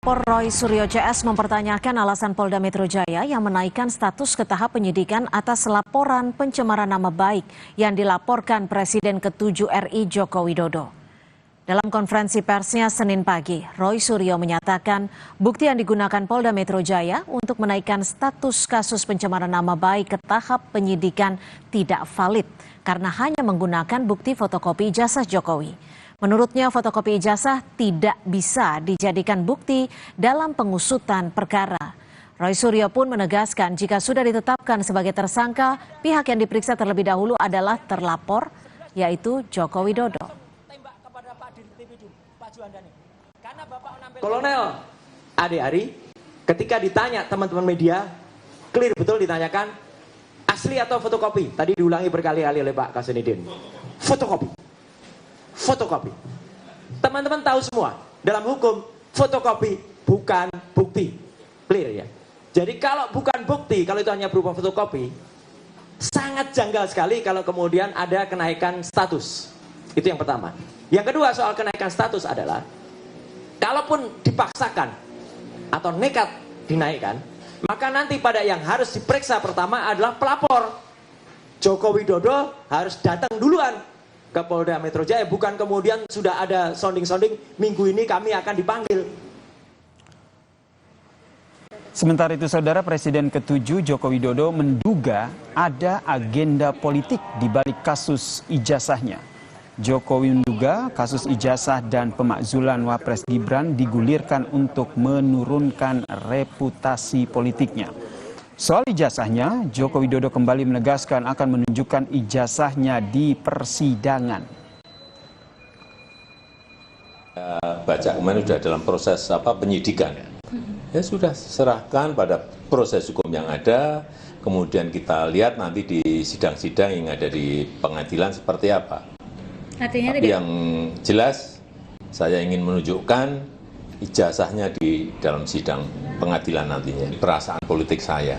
Roy Suryo CS mempertanyakan alasan Polda Metro Jaya yang menaikkan status ke tahap penyidikan atas laporan pencemaran nama baik yang dilaporkan Presiden ke-7 RI Joko Widodo. Dalam konferensi persnya Senin pagi, Roy Suryo menyatakan bukti yang digunakan Polda Metro Jaya untuk menaikkan status kasus pencemaran nama baik ke tahap penyidikan tidak valid karena hanya menggunakan bukti fotokopi ijazah Jokowi. Menurutnya fotokopi ijazah tidak bisa dijadikan bukti dalam pengusutan perkara. Roy Suryo pun menegaskan jika sudah ditetapkan sebagai tersangka, pihak yang diperiksa terlebih dahulu adalah terlapor, yaitu Joko Widodo. Kolonel Ade Ari, ketika ditanya teman-teman media, clear betul ditanyakan, asli atau fotokopi? Tadi diulangi berkali-kali oleh Pak Kasunidin. Fotokopi. Fotokopi. Teman-teman tahu semua, dalam hukum fotokopi bukan bukti. Clear ya. Jadi kalau bukan bukti, kalau itu hanya berupa fotokopi, sangat janggal sekali kalau kemudian ada kenaikan status. Itu yang pertama. Yang kedua soal kenaikan status adalah, kalaupun dipaksakan atau nekat dinaikkan, maka nanti pada yang harus diperiksa pertama adalah pelapor. Joko Widodo harus datang duluan ke Polda Metro Jaya, bukan kemudian sudah ada sounding-sounding minggu ini kami akan dipanggil. Sementara itu, Saudara, Presiden ke-7 Joko Widodo menduga ada agenda politik di balik kasus ijazahnya. Jokowi menduga kasus ijazah dan pemakzulan Wapres Gibran digulirkan untuk menurunkan reputasi politiknya. Soal ijazahnya, Joko Widodo kembali menegaskan akan menunjukkan ijazahnya di persidangan. Baca kemarin sudah dalam proses penyidikan. Ya sudah serahkan pada proses hukum yang ada, kemudian kita lihat nanti di sidang-sidang yang ada di pengadilan seperti apa. Artinya tapi yang jelas saya ingin menunjukkan ijazahnya di dalam sidang pengadilan nantinya. Perasaan politik saya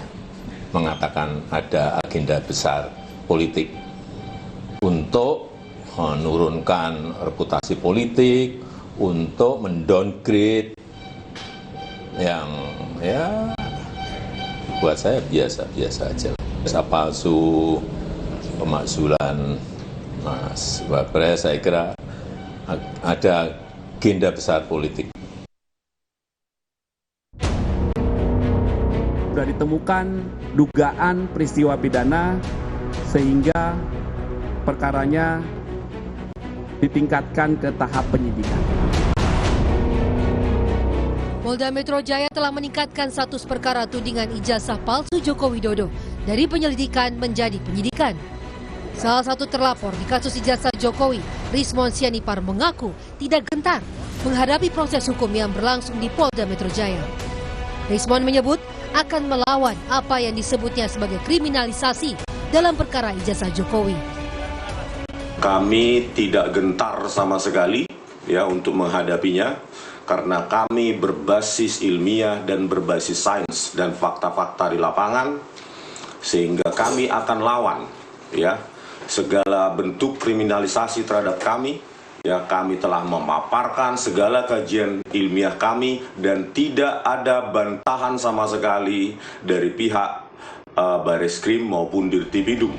mengatakan ada agenda besar politik untuk menurunkan reputasi politik, untuk mendowngrade yang ya buat saya biasa-biasa aja. Palsu, pemakzulan Mas Wapres, saya kira ada agenda besar politik. Sudah ditemukan dugaan peristiwa pidana sehingga perkaranya ditingkatkan ke tahap penyidikan. Polda Metro Jaya telah meningkatkan status perkara tudingan ijazah palsu Joko Widodo dari penyelidikan menjadi penyidikan. Salah satu terlapor di kasus ijazah Jokowi, Rismon Sianipar, mengaku tidak gentar menghadapi proses hukum yang berlangsung di Polda Metro Jaya. Rismon menyebut akan melawan apa yang disebutnya sebagai kriminalisasi dalam perkara ijazah Jokowi. Kami tidak gentar sama sekali ya untuk menghadapinya karena kami berbasis ilmiah dan berbasis sains dan fakta-fakta di lapangan, sehingga kami akan lawan ya segala bentuk kriminalisasi terhadap kami. Ya, kami telah memaparkan segala kajian ilmiah kami dan tidak ada bantahan sama sekali dari pihak Bareskrim maupun Dirtipidum.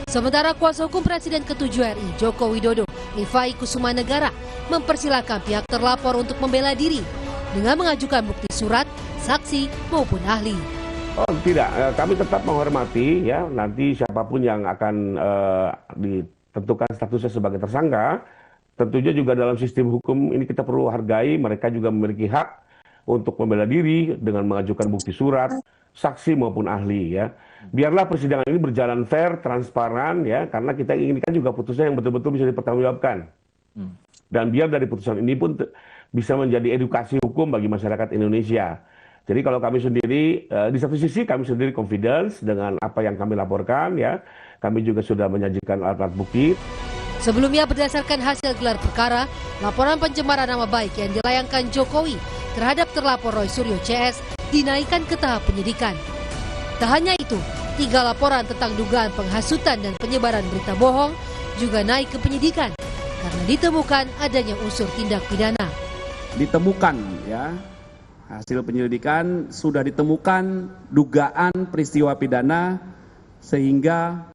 Sementara kuasa hukum Presiden ke-7 RI Joko Widodo, Ifai Kusuma Negara, mempersilahkan pihak terlapor untuk membela diri dengan mengajukan bukti surat, saksi maupun ahli. Oh tidak, kami tetap menghormati ya nanti siapapun yang akan ditentukan statusnya sebagai tersangka. Tentunya juga dalam sistem hukum ini kita perlu hargai, mereka juga memiliki hak untuk membela diri dengan mengajukan bukti surat, saksi maupun ahli ya. Biarlah persidangan ini berjalan fair, transparan ya, karena kita inginkan juga putusan yang betul-betul bisa dipertanggungjawabkan. Dan biar dari putusan ini pun bisa menjadi edukasi hukum bagi masyarakat Indonesia. Jadi kalau kami sendiri, di satu sisi kami sendiri confidence dengan apa yang kami laporkan ya, kami juga sudah menyajikan alat bukti. Sebelumnya berdasarkan hasil gelar perkara, laporan pencemaran nama baik yang dilayangkan Jokowi terhadap terlapor Roy Suryo CS dinaikkan ke tahap penyidikan. Tak hanya itu, 3 laporan tentang dugaan penghasutan dan penyebaran berita bohong juga naik ke penyidikan karena ditemukan adanya unsur tindak pidana. Ditemukan ya hasil penyelidikan sudah ditemukan dugaan peristiwa pidana sehingga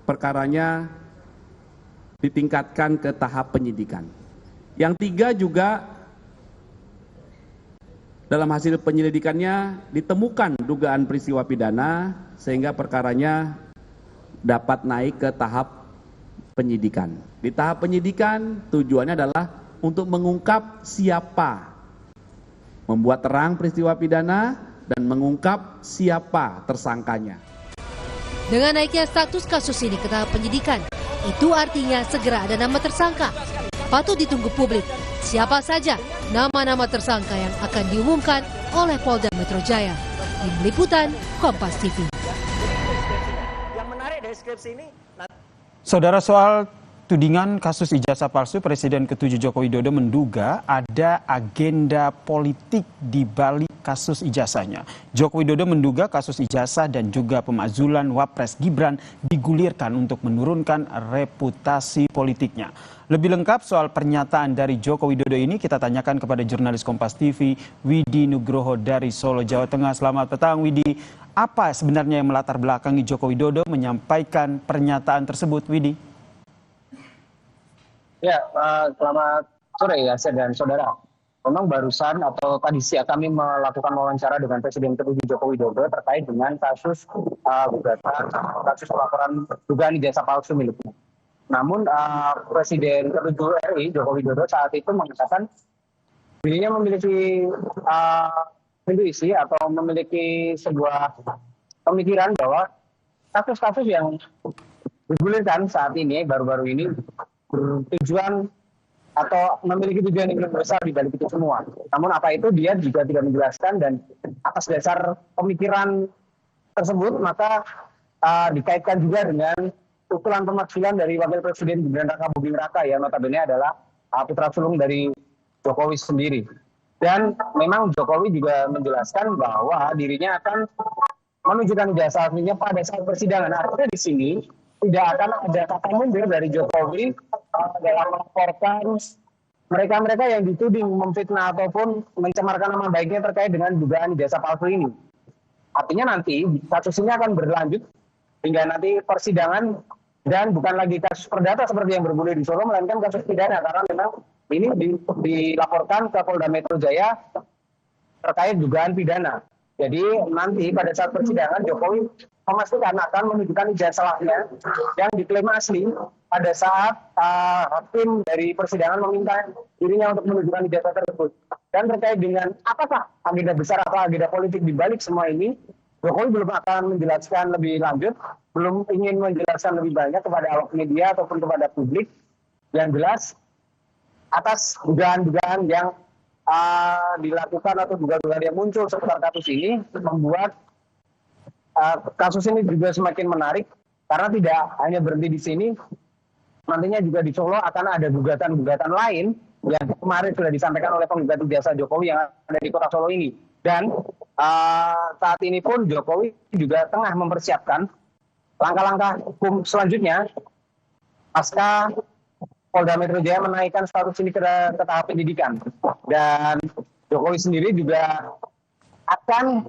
perkaranya ditingkatkan ke tahap penyidikan. Yang tiga juga dalam hasil penyelidikannya ditemukan dugaan peristiwa pidana sehingga perkaranya dapat naik ke tahap penyidikan. Di tahap penyidikan tujuannya adalah untuk mengungkap siapa membuat terang peristiwa pidana dan mengungkap siapa tersangkanya. Dengan naiknya status kasus ini ke tahap penyidikan, itu artinya segera ada nama tersangka. Patut ditunggu publik siapa saja nama-nama tersangka yang akan diumumkan oleh Polda Metro Jaya. Tim Liputan, Kompas TV. Yang menarik dari skripsi ini, Saudara, soal tudingan kasus ijazah palsu, Presiden ke-7 Joko Widodo menduga ada agenda politik di balik kasus ijazahnya. Joko Widodo menduga kasus ijazah dan juga pemakzulan Wapres Gibran digulirkan untuk menurunkan reputasi politiknya. Lebih lengkap soal pernyataan dari Joko Widodo ini kita tanyakan kepada jurnalis Kompas TV Widi Nugroho dari Solo, Jawa Tengah. Selamat petang Widi. Apa sebenarnya yang melatar belakangi Joko Widodo menyampaikan pernyataan tersebut, Widi? Ya, selamat sore ya, dan saudara. Memang barusan atau tadi siang kami melakukan wawancara dengan Presiden ke-7 Joko Widodo terkait dengan kasus kasus laporan dugaan ijazah palsu miliknya. Namun Presiden ke-7 RI Joko Widodo saat itu mengatakan dirinya memiliki intuisi atau memiliki sebuah pemikiran bahwa kasus-kasus yang digulirkan saat ini baru-baru ini bertujuan atau memiliki tujuan yang lebih besar di balik itu semua. Namun apa itu dia juga tidak menjelaskan, dan atas dasar pemikiran tersebut maka dikaitkan juga dengan usulan pemakzulan dari Wakil Presiden Gibran Raka Buming Raka yang notabene adalah putra sulung dari Jokowi sendiri. Dan memang Jokowi juga menjelaskan bahwa dirinya akan menunjukkan ijazah aslinya pada saat persidangan. Artinya di sini tidak akan ada kata mundur dari Jokowi dalam melaporkan mereka-mereka yang dituding memfitnah ataupun mencemarkan nama baiknya terkait dengan dugaan ijazah palsu ini. Artinya nanti kasus ini akan berlanjut hingga nanti persidangan, dan bukan lagi kasus perdata seperti yang bergulir di Solo, melainkan kasus pidana karena memang ini dilaporkan ke Polda Metro Jaya terkait dugaan pidana. Jadi nanti pada saat persidangan Jokowi memastikan akan menunjukkan ijazahnya yang diklaim asli pada saat hakim dari persidangan meminta dirinya untuk menunjukkan ijazah tersebut. Dan terkait dengan apakah agenda besar atau agenda politik di balik semua ini, Jokowi belum akan menjelaskan lebih lanjut, belum ingin menjelaskan lebih banyak kepada awak media ataupun kepada publik. Yang jelas atas dugaan-dugaan yang dilakukan atau dugaan-dugaan yang muncul seputar kasus ini membuat kasus ini juga semakin menarik karena tidak hanya berhenti di sini, nantinya juga di Solo akan ada gugatan-gugatan lain yang kemarin sudah disampaikan oleh penggugat ijazah Jokowi yang ada di Kota Solo ini. Dan saat ini pun Jokowi juga tengah mempersiapkan langkah-langkah hukum selanjutnya pasca Polda Metro Jaya menaikkan status ini ke tahap penyidikan. Dan Jokowi sendiri juga akan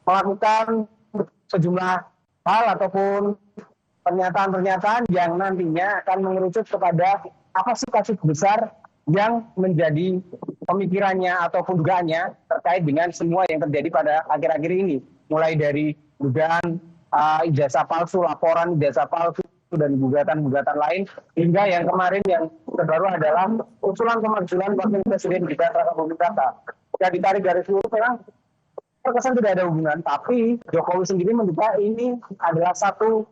melakukan sejumlah hal ataupun pernyataan-pernyataan yang nantinya akan mengerucut kepada apa sih kasus besar yang menjadi pemikirannya ataupun dugaannya terkait dengan semua yang terjadi pada akhir-akhir ini. Mulai dari dugaan ijazah palsu, laporan ijazah palsu, dan gugatan-gugatan lain, hingga yang kemarin yang terbaru adalah usulan pemakzulan Wakil Presiden Gibran Raka Buming Raka. Jika ditarik dari seluruh memang terkesan tidak ada hubungan, tapi Jokowi sendiri menduga ini adalah satu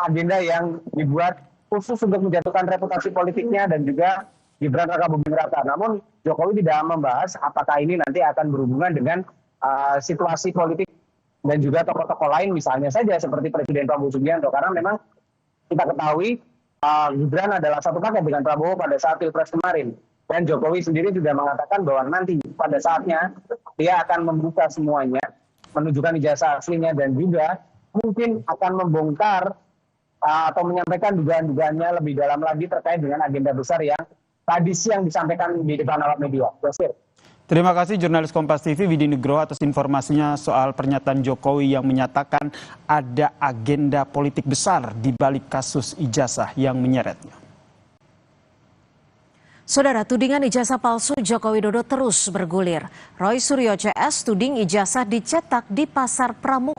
agenda yang dibuat khusus untuk menjatuhkan reputasi politiknya dan juga Gibran Raka Buming Raka. Namun Jokowi tidak membahas apakah ini nanti akan berhubungan dengan situasi politik dan juga tokoh-tokoh lain, misalnya saja seperti Presiden Prabowo Subianto, karena memang kita ketahui Gibran adalah satu paket dengan Prabowo pada saat Pilpres kemarin. Dan Jokowi sendiri sudah mengatakan bahwa nanti pada saatnya dia akan membuka semuanya, menunjukkan ijazah aslinya, dan juga mungkin akan membongkar atau menyampaikan dugaan-dugaannya lebih dalam lagi terkait dengan agenda besar yang tadi siang disampaikan di depan awak media. Yosir. Terima kasih jurnalis Kompas TV Widi Nugroho atas informasinya soal pernyataan Jokowi yang menyatakan ada agenda politik besar di balik kasus ijazah yang menyeretnya. Saudara, tudingan ijazah palsu Joko Widodo terus bergulir. Roy Suryo CS tuding ijazah dicetak di Pasar Pramuka.